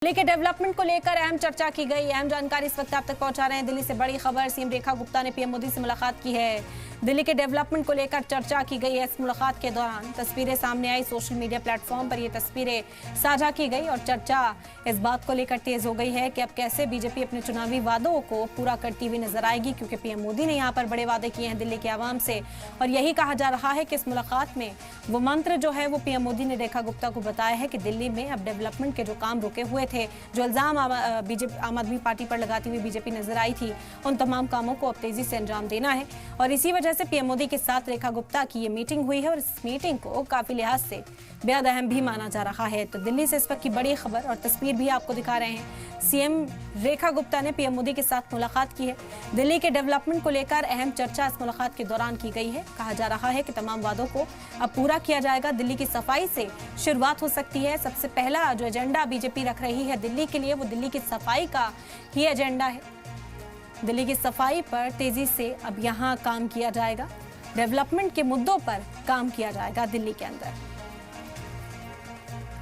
दिल्ली के डेवलपमेंट को लेकर अहम चर्चा की गई। अहम जानकारी इस वक्त आप तक पहुंचा रहे हैं। दिल्ली से बड़ी खबर, सीएम रेखा गुप्ता ने पीएम मोदी से मुलाकात की है। दिल्ली के डेवलपमेंट को लेकर चर्चा की गई है। इस मुलाकात के दौरान तस्वीरें सामने आई। सोशल मीडिया प्लेटफॉर्म पर ये तस्वीरें साझा की गई और चर्चा इस बात को लेकर तेज हो गई है कि अब कैसे बीजेपी अपने चुनावी वादों को पूरा करती हुई नजर आएगी, क्योंकि पीएम मोदी ने यहाँ पर बड़े वादे किए हैं दिल्ली के आवाम से। और यही कहा जा रहा है कि इस मुलाकात में वो मंत्र जो है वो पीएम मोदी ने रेखा गुप्ता को बताया है कि दिल्ली में अब डेवलपमेंट के जो काम रुके हुए थे, जो इल्जाम आम आदमी पार्टी पर लगाती हुई बीजेपी नजर आई थी, उन तमाम कामों को अब तेजी से अंजाम देना है। और इसी वजह से पीएम मोदी के साथ रेखा गुप्ता की ये मीटिंग हुई है और इस मीटिंग को काफी लिहाज से बेहद अहम भी माना जा रहा है। तो दिल्ली से इस वक्त की बड़ी खबर और तस्वीर भी आपको दिखा रहे हैं। सीएम रेखा गुप्ता ने पीएम मोदी के साथ मुलाकात की है। दिल्ली के डेवलपमेंट को लेकर अहम चर्चा इस मुलाकात के दौरान की गई है। कहा जा रहा है कि तमाम वादों को अब पूरा किया जाएगा। दिल्ली की सफाई से शुरुआत हो सकती है। सबसे पहला जो एजेंडा बीजेपी रख रही है दिल्ली के लिए, वो दिल्ली की सफाई का ही एजेंडा है। दिल्ली की सफाई पर तेजी से अब यहाँ काम किया जाएगा। डेवलपमेंट के मुद्दों पर काम किया जाएगा दिल्ली के अंदर।